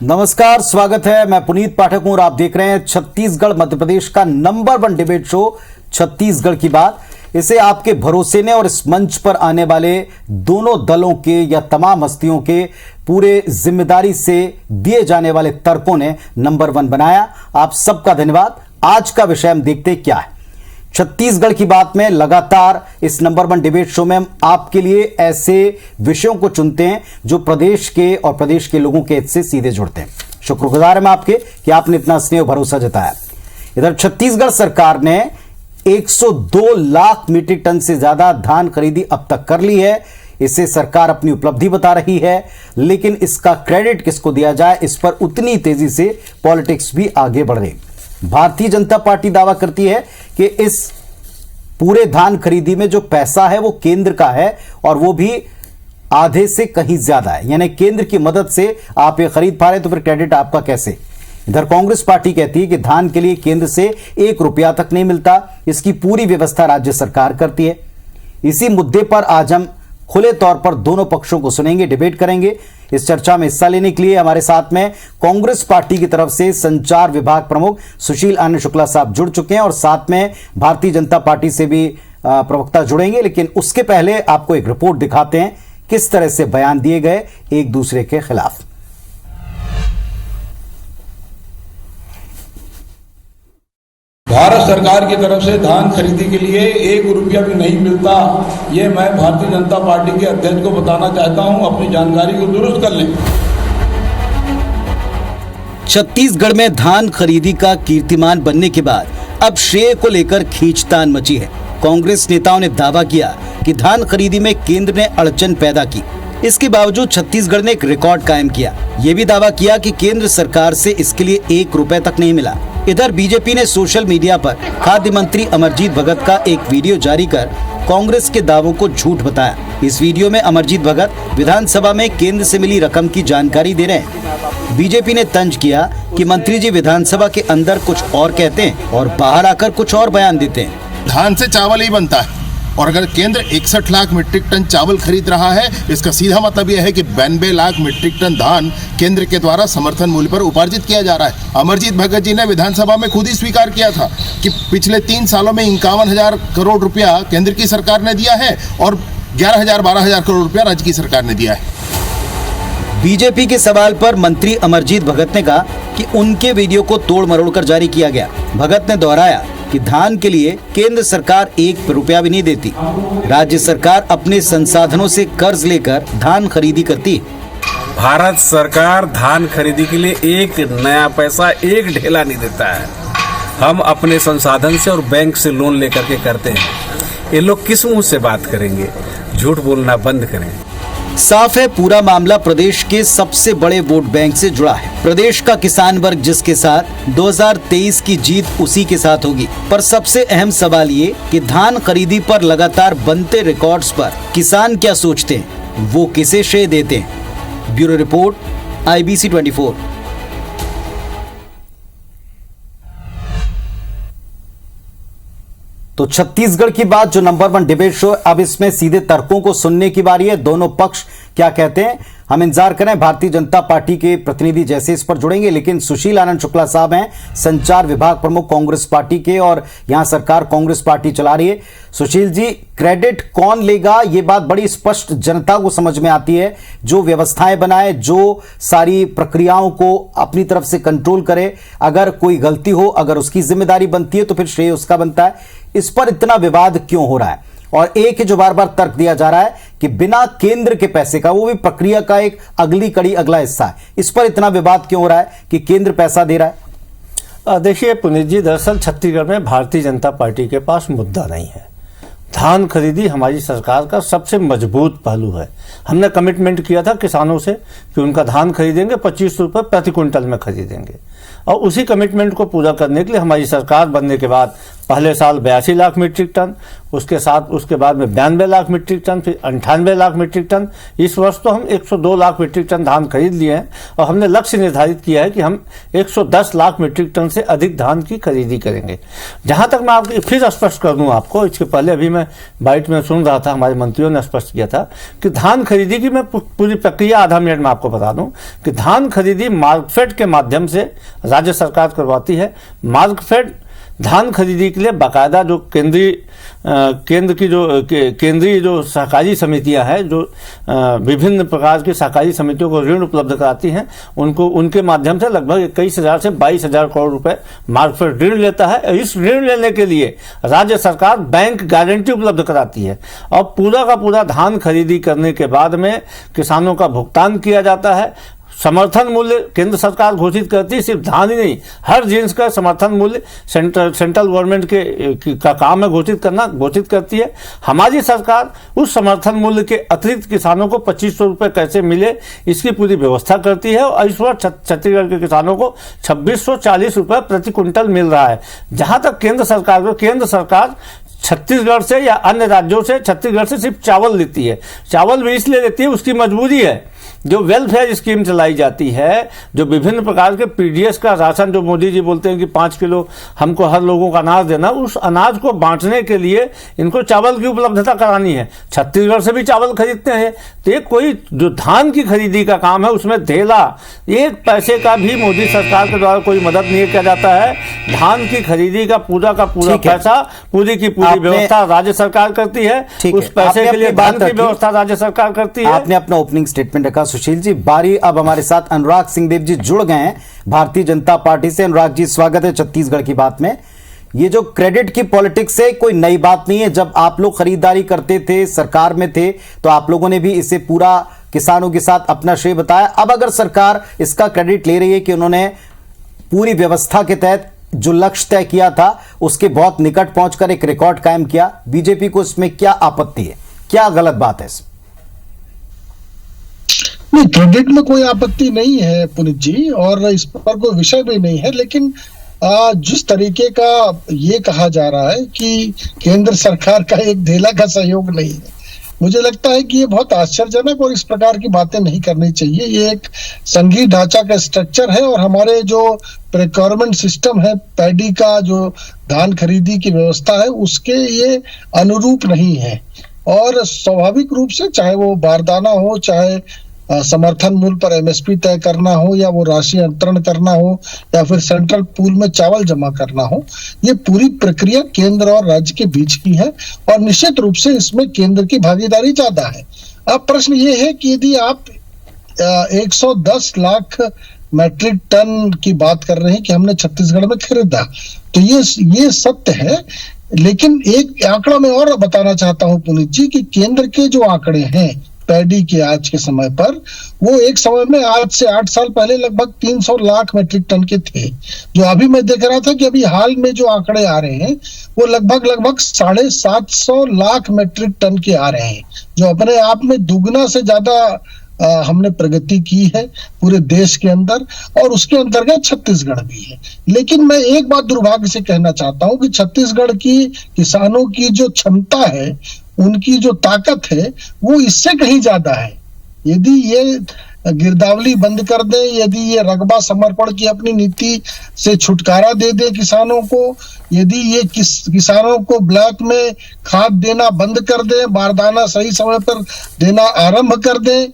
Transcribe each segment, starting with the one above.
नमस्कार, स्वागत है। मैं पुनीत पाठक हूं और आप देख रहे हैं छत्तीसगढ़ मध्य प्रदेश का नंबर 1 डिबेट शो छत्तीसगढ़ की बात। इसे आपके भरोसे ने और इस मंच पर आने वाले दोनों दलों के या तमाम हस्तियों के पूरे जिम्मेदारी से दिए जाने वाले तर्कों ने नंबर 1 बनाया। आप सबका धन्यवाद। आज का विषय हम देखते क्या है। छत्तीसगढ़ की बात में लगातार इस नंबर 1 डिबेट शो में हम आपके लिए ऐसे विषयों को चुनते हैं जो प्रदेश के और प्रदेश के लोगों के हित से सीधे जुड़ते हैं। शुक्रगुजार हैं आपके कि आपने इतना स्नेह और भरोसा जताया। इधर छत्तीसगढ़ सरकार ने 102 लाख मीट्रिक टन से ज्यादा धान खरीदी अब तक कर ली है। इसे सरकार अपनी उपलब्धि बता रही है, लेकिन इसका क्रेडिट किसको दिया जाए, इस पर उतनी तेजी से पॉलिटिक्स भी आगे बढ़ रही। भारतीय जनता पार्टी दावा करती है कि इस पूरे धान खरीदी में जो पैसा है वो केंद्र का है और वो भी आधे से कहीं ज्यादा है, यानी केंद्र की मदद से आप ये खरीद पा रहे तो फिर क्रेडिट आपका कैसे। इधर कांग्रेस पार्टी कहती है कि धान के लिए केंद्र से 1 रुपया तक नहीं मिलता, इसकी पूरी व्यवस्था राज्य सरकार करती है। इसी मुद्दे पर आज हम खुले तौर पर दोनों पक्षों को सुनेंगे, डिबेट करेंगे। इस चर्चा में हिस्सा लेने के लिए हमारे साथ में कांग्रेस पार्टी की तरफ से संचार विभाग प्रमुख सुशील आनंद शुक्ला साहब जुड़ चुके हैं और साथ में भारतीय जनता पार्टी से भी प्रवक्ता जुड़ेंगे। लेकिन उसके पहले आपको एक रिपोर्ट दिखाते हैं किस तरह से बयान दिए गए एक दूसरे के खिलाफ। भारत सरकार की तरफ से धान खरीदी के लिए 1 रुपया भी नहीं मिलता। ये मैं भारतीय जनता पार्टी के अध्यक्ष को बताना चाहता हूं, अपनी जानकारी को दुरुस्त कर लें। छत्तीसगढ़ में धान खरीदी का कीर्तिमान बनने के बाद अब श्रेय को लेकर खींचतान मची है। कांग्रेस नेताओं ने दावा किया कि धान खरीदी में केंद्र ने अड़चन पैदा की। इसके बावजूद छत्तीसगढ़ ने एक रिकॉर्ड कायम किया। ये भी दावा किया कि केंद्र सरकार से इसके लिए 1 रुपए तक नहीं मिला। इधर बीजेपी ने सोशल मीडिया पर खाद्य मंत्री अमरजीत भगत का एक वीडियो जारी कर कांग्रेस के दावों को झूठ बताया। इस वीडियो में अमरजीत भगत विधानसभा में केंद्र से मिली रकम की जानकारी दे रहे हैं। बीजेपी ने तंज किया कि मंत्री जी विधानसभा के अंदर कुछ और कहते हैं और बाहर आकर कुछ और बयान देते हैं। धान से चावल ही बनता है और अगर केंद्र 61 लाख मीट्रिक टन चावल खरीद रहा है, इसका सीधा मतलब यह है कि 92 लाख मीट्रिक टन धान केंद्र के द्वारा समर्थन मूल्य पर उपार्जित किया जा रहा है। अमरजीत भगत जी ने विधानसभा में खुद ही स्वीकार किया था कि पिछले 3 सालों में 51,000 करोड़ रुपया केंद्र की सरकार ने दिया है और 11,000-12,000 करोड़ रुपया राज्य की सरकार ने दिया है। बीजेपी के सवाल पर मंत्री अमरजीत भगत ने कहा कि उनके वीडियो को तोड़ मरोड़ कर जारी किया गया। भगत ने दोहराया कि धान के लिए केंद्र सरकार 1 रुपया भी नहीं देती। राज्य सरकार अपने संसाधनों से कर्ज लेकर धान खरीदी करती है। भारत सरकार धान खरीदी के लिए एक नया पैसा, एक ढेला नहीं देता है। हम अपने संसाधन से और बैंक से लोन लेकर के करते हैं। ये लोग किस मुंह से बात करेंगे? झूठ बोलना बंद करें। साफ है, पूरा मामला प्रदेश के सबसे बड़े वोट बैंक से जुड़ा है। प्रदेश का किसान वर्ग जिसके साथ 2023 की जीत उसी के साथ होगी। पर सबसे अहम सवाल ये कि धान खरीदी पर लगातार बनते रिकॉर्ड्स पर किसान क्या सोचते हैं, वो किसे श्रेय देते हैं। Bureau report, IBC 24। तो छत्तीसगढ़ की बात जो नंबर 1 डिबेट शो, अब इसमें सीधे तर्कों को सुनने की बारी है। दोनों पक्ष क्या कहते हैं हम इंतजार करें। भारतीय जनता पार्टी के प्रतिनिधि जैसे इस पर जुड़ेंगे, लेकिन सुशील आनंद शुक्ला साहब हैं संचार विभाग प्रमुख कांग्रेस पार्टी के और यहां सरकार कांग्रेस पार्टी चला रही है। सुशील जी, क्रेडिट कौन लेगा, ये बात बड़ी स्पष्ट जनता को समझ में आती है। जो व्यवस्थाएं बनाए, जो सारी प्रक्रियाओं को अपनी तरफ से कंट्रोल करे, अगर कोई गलती हो, अगर उसकी जिम्मेदारी बनती है तो फिर श्रेय उसका बनता है। इस पर इतना विवाद क्यों हो रहा है? और एक जो बार बार तर्क दिया जा रहा है कि बिना केंद्र के पैसे का, वो भी प्रक्रिया का एक अगली कड़ी, अगला हिस्सा है। इस पर इतना विवाद क्यों हो रहा है कि केंद्र पैसा दे रहा है? देखिए पुनीत जी, दरअसल छत्तीसगढ़ में भारतीय जनता पार्टी के पास मुद्दा नहीं है। धान खरीदी हमारी सरकार का सबसे मजबूत पहलू है। हमने कमिटमेंट किया था किसानों से कि उनका धान खरीदेंगे, 25 रुपये प्रति क्विंटल में खरीदेंगे, और उसी कमिटमेंट को पूरा करने के लिए हमारी सरकार बनने के बाद पहले साल 82 लाख मीट्रिक टन, उसके बाद में 92 लाख मीट्रिक टन, फिर 98 लाख मीट्रिक टन। इस वर्ष तो हम 102 लाख मीट्रिक टन धान खरीद लिए हैं और हमने लक्ष्य निर्धारित किया है कि हम 110 लाख मीट्रिक टन से अधिक धान की खरीदी करेंगे। जहां तक मैं आपको फिर स्पष्ट कर दूं आपको, इसके पहले अभी मैं बाइट में सुन रहा था, हमारे मंत्रियों ने स्पष्ट किया था कि धान खरीदी की मैं पूरी प्रक्रिया आधा मिनट में आपको बता दूं कि धान खरीदी मार्कफेड के माध्यम से राज्य सरकार करवाती है। मार्कफेड धान खरीदी के लिए बाकायदा जो केंद्रीय जो सहकारी समितियां हैं, जो विभिन्न प्रकार की सहकारी समितियों को ऋण उपलब्ध कराती हैं, उनके माध्यम से लगभग 21,000 से 22,000 करोड़ रुपए मार्कफेड ऋण लेता है। इस ऋण लेने के लिए राज्य सरकार बैंक गारंटी उपलब्ध कराती है और पूरा का पूरा धान खरीदी करने के बाद में किसानों का भुगतान किया जाता है। समर्थन मूल्य केंद्र सरकार घोषित करती है, सिर्फ धान ही नहीं, हर जिन्स का समर्थन मूल्य सेंट्रल गवर्नमेंट का काम है घोषित करती है। हमारी सरकार उस समर्थन मूल्य के अतिरिक्त किसानों को 2,500 रुपये कैसे मिले इसकी पूरी व्यवस्था करती है और इस बार छत्तीसगढ़ के किसानों को 2,640 रुपये प्रति क्विंटल मिल रहा है। जहां तक केंद्र सरकार छत्तीसगढ़ से या अन्य राज्यों से छत्तीसगढ़ से सिर्फ चावल लेती है। चावल भी इसलिए लेती है, उसकी मजबूरी है। जो वेलफेयर स्कीम चलाई जाती है, जो विभिन्न प्रकार के पीडीएस का राशन, जो मोदी जी बोलते हैं कि 5 किलो हमको हर लोगों का अनाज देना, उस अनाज को बांटने के लिए इनको चावल की उपलब्धता करानी है। छत्तीसगढ़ से भी चावल खरीदते हैं, तो ये कोई जो धान की खरीदी का काम है उसमें ढेला 1 पैसे का भी मोदी सरकार के द्वारा कोई मदद नहीं किया जाता है। धान की खरीदी का पूरा पैसा, पूरी की पूरी व्यवस्था राज्य सरकार करती है। उस पैसे के लिए धान की व्यवस्था राज्य सरकार करती है। आपने अपना ओपनिंग स्टेटमेंट रखा सुशील जी। बारी अब हमारे साथ अनुराग सिंहदेव जी जुड़ गए हैं भारतीय जनता पार्टी से। अनुराग जी, स्वागत है छत्तीसगढ़ की बात में। ये जो क्रेडिट की पॉलिटिक्स है कोई नई बात नहीं है। जब आप लोग खरीदारी करते थे, सरकार में थे, तो आप लोगों ने भी इसे पूरा किसानों के साथ अपना श्रेय बताया। अब अगर सरकार इसका क्रेडिट ले रही है कि उन्होंने पूरी व्यवस्था के तहत जो लक्ष्य तय किया था उसके बहुत निकट पहुंचकर एक रिकॉर्ड कायम किया, बीजेपी को इसमें क्या आपत्ति है, क्या गलत बात है इसमें? नहीं, क्रेडिट में कोई आपत्ति नहीं है पुनीत जी, और इस पर कोई विषय भी नहीं है। लेकिन जिस तरीके का ये कहा जा रहा है कि केंद्र सरकार का एक ढेला का सहयोग नहीं है, मुझे लगता है कि ये बहुत आश्चर्यजनक और इस प्रकार की बातें नहीं करनी चाहिए। ये एक संघीय ढांचा का स्ट्रक्चर है और हमारे जो प्रोक्योरमेंट सिस्टम है, पैडी का जो धान खरीदी की व्यवस्था है, उसके ये अनुरूप नहीं है। और स्वाभाविक रूप से चाहे वो बारदाना हो, चाहे समर्थन मूल्य पर एमएसपी तय करना हो, या वो राशि अंतरण करना हो, या फिर सेंट्रल पूल में चावल जमा करना हो, ये पूरी प्रक्रिया केंद्र और राज्य के बीच की है और निश्चित रूप से इसमें केंद्र की भागीदारी ज्यादा है। अब प्रश्न ये है कि यदि आप 110 लाख मैट्रिक टन की बात कर रहे हैं कि हमने छत्तीसगढ़ में खरीदा, तो ये सत्य है। लेकिन एक आंकड़ा मैं और बताना चाहता हूं पुनीत जी कि केंद्र के जो आंकड़े हैं पैडी के आज के समय पर, वो एक समय में आज से 8 साल पहले लगभग 300 लाख मैट्रिक टन के थे। जो अभी मैं देख रहा था कि अभी हाल में जो आंकड़े आ रहे हैं वो लगभग 750 लाख मैट्रिक टन के आ रहे हैं, जो अपने आप में दुगना से ज्यादा हमने प्रगति की है पूरे देश के अंदर, और उसके अंतर्गत छत्तीसगढ़ भी है। लेकिन मैं एक बात दुर्भाग्य से कहना चाहता हूं कि छत्तीसगढ़ की किसानों की जो क्षमता है, उनकी जो ताकत है, वो इससे कहीं ज्यादा है। यदि ये गिरदावरी बंद कर दे, यदि ये रकबा समर्पण की अपनी नीति से छुटकारा दे दे किसानों को, यदि ये किसानों को ब्लैक में खाद देना बंद कर दे, बारदाना सही समय पर देना आरंभ कर दे,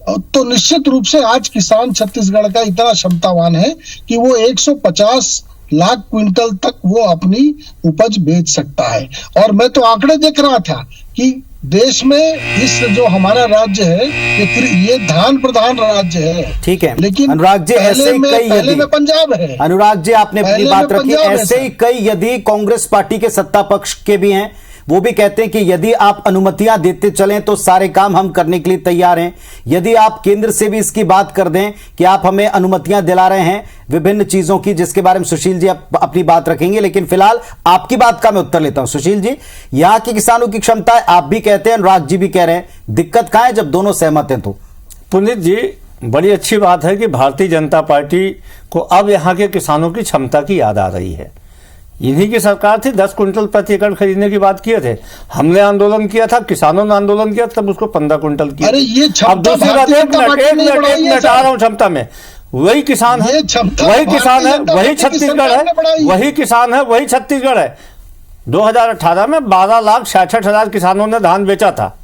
तो निश्चित रूप से आज किसान छत्तीसगढ़ का इतना क्षमतावान है कि वो 150 लाख क्विंटल तक वो अपनी उपज बेच सकता है। और मैं तो आंकड़े देख रहा था कि देश में इस जो हमारा राज्य है ये धान प्रधान राज्य है। ठीक है, लेकिन अनुराग जी, ऐसे ही पहले में पंजाब है। अनुराग जी, आपने अपनी बात रखी। ऐसे ही कई यदि कांग्रेस पार्टी के सत्ता पक्ष के भी हैं, वो भी कहते हैं कि यदि आप अनुमतियां देते चलें तो सारे काम हम करने के लिए तैयार हैं। यदि आप केंद्र से भी इसकी बात कर दें कि आप हमें अनुमतियां दिला रहे हैं विभिन्न चीजों की, जिसके बारे में सुशील जी अपनी बात रखेंगे, लेकिन फिलहाल आपकी बात का मैं उत्तर लेता हूं। सुशील जी, यहां के किसानों की क्षमता है, आप भी कहते हैं, अनुराग जी भी कह रहे हैं, दिक्कत कहां है जब दोनों सहमत हैं? तो पुनीत जी, बड़ी अच्छी बात है कि भारतीय जनता पार्टी को अब यहाँ के किसानों की क्षमता की याद आ रही है। इन्हीं की सरकार थी, 10 क्विंटल प्रति एकड़ खरीदने की बात किए थे, हमने आंदोलन किया था, किसानों ने आंदोलन किया, तब उसको 15 क्विंटल किया। अरे ये अब दूसरी बात, एक मिनट आ रहा हूं क्षमता में। वही किसान है, वही किसान है, वही छत्तीसगढ़ है, वही किसान है, वही छत्तीसगढ़ है। 2018 में 12,66,000 किसानों ने धान बेचा था।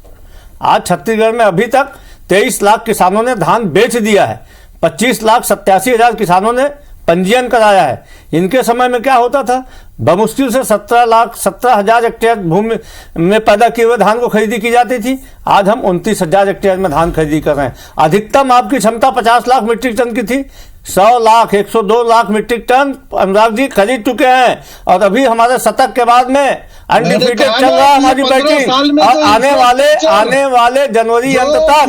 आज छत्तीसगढ़ में अभी तक 23 लाख किसानों ने धान बेच दिया है। 25,87,000 किसानों ने पंजीयन कराया है। इनके समय में क्या होता था, बमुश्किल से 17,17,000 हेक्टेयर भूमि में पैदा किए हुए धान को खरीदी की जाती थी। आज हम 29,000 हेक्टेयर में धान खरीदी कर रहे हैं। अधिकतम आपकी क्षमता 50 लाख मीट्रिक टन की थी, 100 लाख 102 लाख मीट्रिक टन अनुराग जी खरीद चुके हैं। और अभी हमारे शतक के बाद में अनडिफिटेड चल रहा है हमारी बैटिंग। और आने वाले जनवरी अंत तक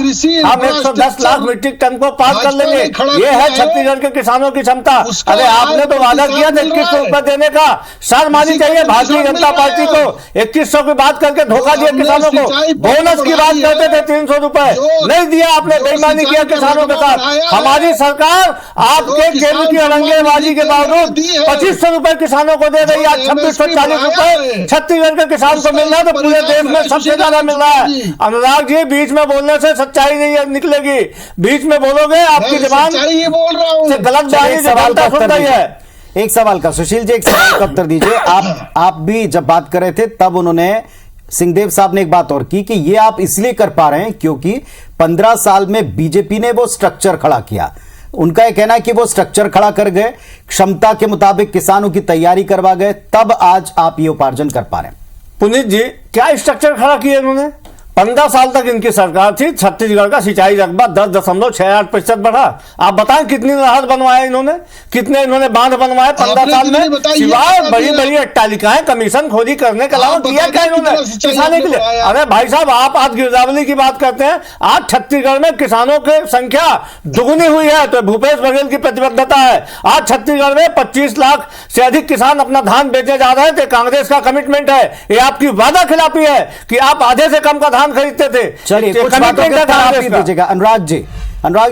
हम 110 लाख मीट्रिक टन को पार कर लेंगे। ये है छत्तीसगढ़ के किसानों की क्षमता। अरे आपने तो वादा किया था 2100 रुपए देने का, शर्म आनी चाहिए भारतीय जनता पार्टी को। 2100 की बात करके धोखा दिया किसानों को। बोनस की बात करते थे 300 रुपए, नहीं दिया आपने, बेईमानी किया किसानों के साथ। हमारी सरकार आपके केंद्र की औरंगेबाजी के बावजूद 2500 रुपए किसानों को दे रही है। 2640 रुपए छत्तीसगढ़ के किसान को मिल रहा है, तो पूरे देश में सबसे ज्यादा मिल रहा है। अनुराग जी, बीच में बोलने से सच्चाई नहीं निकलेगी। बीच में बोलोगे आपकी जबान से गलत सवाल का उत्तर है। एक सवाल का सुशील जी, एक सवाल का उत्तर दीजिए। आप भी जब बात कर रहे थे तब उन्होंने, सिंहदेव साहब ने एक बात और की कि ये आप इसलिए कर पा रहे हैं क्योंकि 15 साल में बीजेपी ने वो स्ट्रक्चर खड़ा किया। उनका यह कहना है कि वो स्ट्रक्चर खड़ा कर गए, क्षमता के मुताबिक किसानों की तैयारी करवा गए, तब आज आप ये उपार्जन कर पा रहे हैं। पुनीत जी, क्या स्ट्रक्चर खड़ा किया इन्होंने? 15 साल तक इनकी सरकार थी, छत्तीसगढ़ का सिंचाई रकबा 10.68% बढ़ा। आप बताएं कितनी नहर बनवाए इन्होंने, कितने इन्होंने बांध बनवाए 15 साल में, सिवाय बड़ी बड़ी अट्टालिकाएं कमीशन खोरी करने के अलावा किया क्या इन्होंने किसानों के लिए? अरे भाई साहब, आप आज गिरदावरी की बात करते हैं। आज छत्तीसगढ़ में किसानों की संख्या दुगुनी हुई है, तो भूपेश बघेल की प्रतिबद्धता है। आज छत्तीसगढ़ में 25 लाख से अधिक किसान अपना धान बेचने जा रहे हैं, तो कांग्रेस का कमिटमेंट है। ये आपकी वादा खिलाफी है कि आप आधे से कम का धान खरीदते थे। चलिए, कुछ बातों के उत्तर आप ही दीजिएगा। अनुराग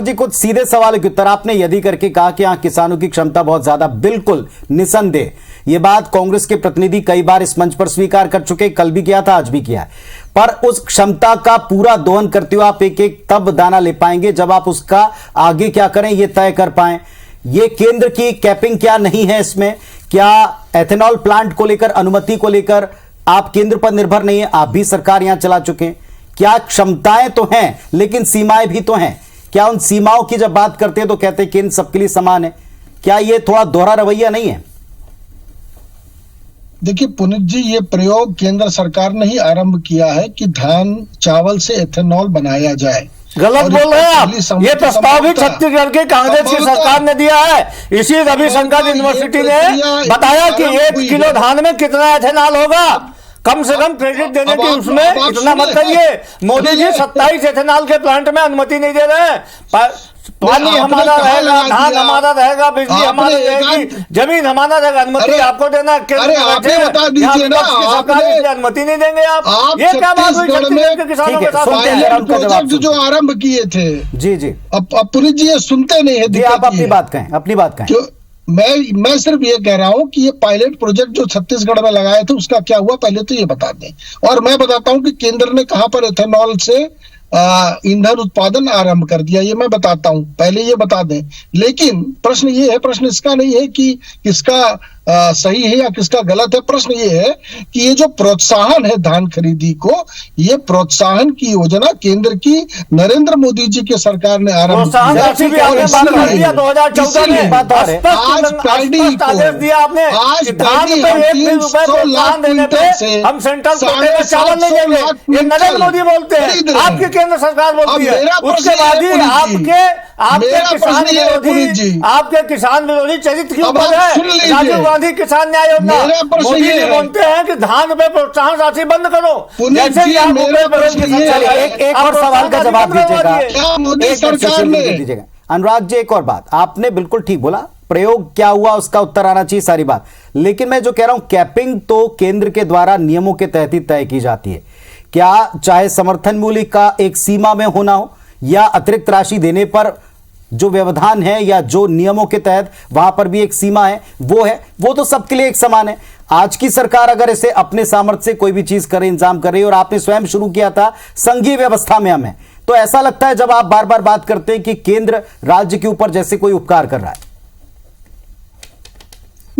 जी, कुछ सीधे सवाल के उत्तर। आपने यदि करके कहा कि यहाँ किसानों की क्षमता बहुत ज्यादा, बिल्कुल निसंदेह, ये बात कांग्रेस के प्रतिनिधि कई बार इस मंच पर स्वीकार कर चुके, कल भी किया था, आज भी किया है। पर उस क्षमता का पूरा दोहन करते हुए आप एक एक तब दाना ले पाएंगे जब आप उसका आगे क्या करें ये तय कर पाए। ये केंद्र की कैपिंग क्या नहीं है इसमें? क्या एथेनॉल प्लांट को लेकर, अनुमति को लेकर आप केंद्र पर निर्भर नहीं है? आप भी सरकार यहां चला चुके हैं। क्या क्षमताएं तो हैं लेकिन सीमाएं भी तो हैं? क्या उन सीमाओं की जब बात करते हैं तो कहते हैं केंद्र सबके लिए समान है? क्या ये थोड़ा दोहरा रवैया नहीं है? देखिए पुनीत जी, ये प्रयोग केंद्र सरकार ने ही आरंभ किया है कि धान चावल से एथेनॉल बनाया जाए। गलत बोल रहे हैं आप। ये प्रस्ताव भी छत्तीसगढ़ की कांग्रेस की सरकार ने दिया है। इसी रविशंकर यूनिवर्सिटी ने बताया कि 1 किलो धान में कितना एथेनॉल होगा। कम से कम क्रेडिट देने की उसमें इतना मत करिए। मोदी जी 27 एथेनॉल के प्लांट में अनुमति नहीं दे रहे हैं। पानी हमारा रहेगा, धान हमारा रहेगा, बिजली हमारी रहेगी, जमीन हमारा रहेगा। अनुमति आपको देना, अनुमति नहीं देंगे आप। ये क्या बात हुई छत्तीसगढ़ के किसानों के साथ? प्रोजेक्ट जो आरंभ किए थे, जी अब पुनीत जी ये सुनते नहीं है। आप अपनी बात कहें। मैं सिर्फ ये कह रहा हूं कि ये पायलट प्रोजेक्ट जो छत्तीसगढ़ में लगाए थे उसका क्या हुआ, पहले तो ये बता दें। और मैं बताता हूं कि केंद्र ने कहां पर एथेनॉल से ईंधन उत्पादन आरंभ कर दिया, ये मैं बताता हूं, पहले ये बता दें। लेकिन प्रश्न ये है, प्रश्न इसका नहीं है कि किसका सही है या किसका गलत है। प्रश्न ये है कि ये जो प्रोत्साहन है धान खरीदी को, ये प्रोत्साहन की योजना केंद्र की नरेंद्र मोदी जी की सरकार ने आरंभ किया। आज हम सेंट्रल चावल नहीं देंगे, ये नरेंद्र मोदी बोलते हैं, आपकी केंद्र सरकार बोलती है। उसके बाद ही आपके किसान विरोधी चरित्र की ऊपर है राजीव गांधी किसान न्याय योजना। मोदी जी बोलते हैं कि धान पे प्रोत्साहन राशि बंद करो। जैसे एक और सवाल का जवाब दीजिएगा अनुराग जी। एक और बात, आपने बिल्कुल ठीक बोला, प्रयोग क्या हुआ उसका उत्तर आना चाहिए सारी बात। लेकिन मैं जो कह रहा हूं, कैपिंग तो केंद्र के द्वारा नियमों के तहत ही तय की जाती है। क्या चाहे समर्थन मूल्य का एक सीमा में होना हो या अतिरिक्त राशि देने पर जो व्यवधान है या जो नियमों के तहत वहां पर भी एक सीमा है, वो तो सबके लिए एक समान है। आज की सरकार अगर इसे अपने सामर्थ्य से कोई भी चीज करे, इंतजाम कर रही है, और आपने स्वयं शुरू किया था संघीय व्यवस्था में हमें, तो ऐसा लगता है जब आप बार बार बात करते हैं कि केंद्र राज्य के ऊपर जैसे कोई उपकार कर रहा है।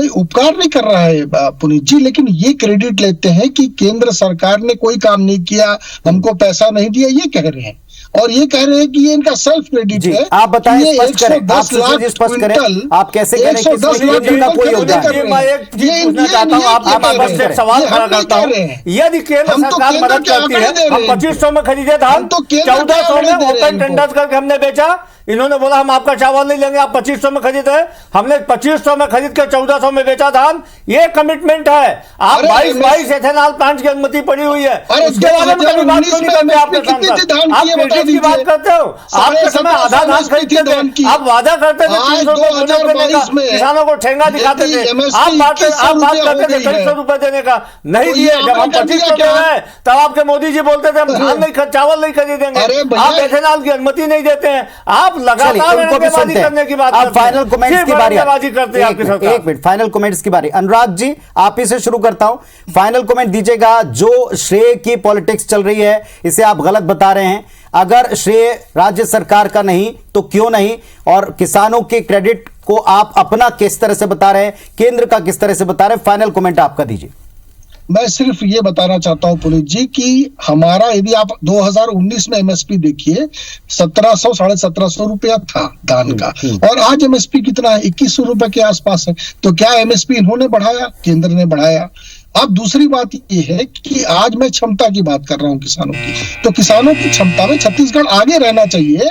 नहीं, उपकार नहीं कर रहा है पुनीत जी, लेकिन ये क्रेडिट लेते हैं कि केंद्र सरकार ने कोई काम नहीं किया, हमको पैसा नहीं दिया, ये कह रहे हैं। और ये कह रहे हैं कि ये इनका सेल्फ क्रेडिट है। आप बताएं, ये स्पष्ट करें, आप 110 लाख स्पष्ट करें, क्विंटल, आप कैसे कह रहे हैं कि 110 लाख केंद्र का कोई क्विंटल योगदान खरीद कर मैं रहे हैं। एक चीज पूछना चाहता हूँ, आपके पास से एक सवाल खड़ा करता हूँ। यदि केंद्र हम तो सरकार केंद्र मदद के करती आंकड़े है, दे रहे हम हैं। 2500 में खरीदे धान, हम तो केंद्र के 1400 आंकड़े में दे रहे हैं ओपन इनको। टेंडर्स करके हमने बेचा। इन्होंने बोला हम आपका चावल नहीं लेंगे, आप 2500 में खरीदे, हमने 2500 में खरीद कर 1400 में बेचा धान। ये कमिटमेंट है। आप अरे 22 एथेनॉल प्लांट की अनुमति पड़ी हुई है, अरे उसके बारे में कभी बात क्यों नहीं करते आपके कितनी सांसद? धान आप की है बता क्रेडिट की बात दीजिए। करते हो, आपके समय आधा धान खरीदते धान की। थे, आप वादा करते थे आज 300 रुपए देने का, 2022 में किसानों को ठेंगा दिखाते थे, MSP आप बात 2100 करते थे रुपया हो गई 250 रुपए देने का, नहीं तो दिए। ये जब हम आमरण कर 2500 दिया दे क्या? रहे हैं, तब आपके मोदी जी बोलते थे हम धान नहीं चावल नहीं खरीदेंगे। अरे भैया, आप एथेनॉल की अनुमति नहीं देते हैं, आप चलिए, लगातार उनको भी रंगेबाजी सुनते हैं। करने की बात अब करते हैं। फाइनल कमेंट्स सिर्फ की बारी रंगेबाजी करते हैं आपकी सरकार। एक मिनट, फाइनल कमेंट्स की बारी। अनुराग जी, आप ही से शुरू करता हूं, फाइनल कमेंट दीजिएगा। जो श्रेय की पॉलिटिक्स चल रही है, इसे आप गलत बता रहे हैं। अगर श्रेय राज्य सरकार का नहीं तो क्यों नहीं, और किसानों के क्रेडिट को आप अपना किस तरह से बता रहे हैं, केंद्र का किस तरह से बता रहे हैं, फाइनल कमेंट आपका दीजिए। मैं सिर्फ ये बताना चाहता हूं पुनीत जी कि हमारा, यदि आप 2019 में एमएसपी देखिए 1700 1750 रुपया था धान का, और आज एमएसपी कितना है, 2100 रुपए के आसपास है। तो क्या एमएसपी इन्होंने बढ़ाया? केंद्र ने बढ़ाया। अब दूसरी बात ये है कि आज मैं क्षमता की बात कर रहा हूं किसानों की, तो किसानों की क्षमता में छत्तीसगढ़ आगे रहना चाहिए।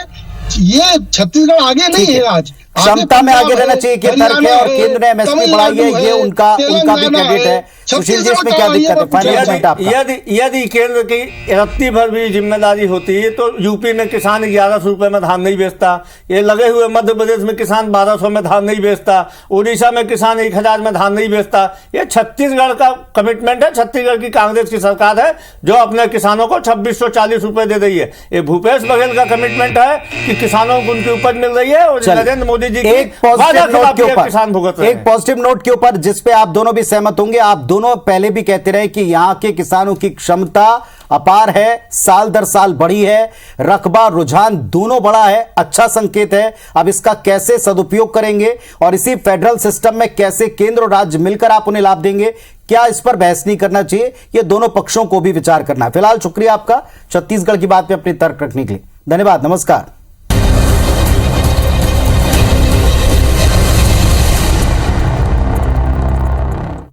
ये छत्तीसगढ़ आगे नहीं है, आज क्षमता में आगे रहना चाहिए कि तर्क है, और केंद्र ने एमएसपी बढ़ाई है, ये उनका भी क्रेडिट है। सुशील जी, इसमें क्या दिक्कत है? फाइनल कमेंट आपका। यदि केंद्र की रत्ती भर भी जिम्मेदारी होती है तो यूपी में किसान 1100 रुपए में धान नहीं बेचता, ये लगे हुए मध्य प्रदेश में किसान 1200 में धान नहीं बेचता, उड़ीसा में किसान 1000 में धान नहीं बेचता। ये छत्तीसगढ़ का कमिटमेंट है, छत्तीसगढ़ की कांग्रेस की सरकार है जो अपने किसानों को 2640 रुपए दे रही है। ये भूपेश बघेल का कमिटमेंट है कि किसानों को उनकी उपज मिल रही है, और नरेंद्र मोदी जी एक पॉजिटिव नोट के ऊपर, किसान भुगत एक पॉजिटिव नोट के ऊपर जिस पे आप दोनों भी सहमत होंगे। आप दोनों पहले भी कहते रहे कि यहां के किसानों की क्षमता अपार है, साल दर साल बढ़ी है, रकबा रुझान दोनों बढ़ा है, अच्छा संकेत है। अब इसका कैसे सदुपयोग करेंगे और इसी फेडरल सिस्टम में कैसे केंद्र और राज्य मिलकर आप उन्हें लाभ देंगे, क्या इस पर बहस नहीं करना चाहिए? ये दोनों पक्षों को भी विचार करना है। फिलहाल शुक्रिया आपका छत्तीसगढ़ की बात पे अपनी तर्क रखने के लिए। धन्यवाद, नमस्कार।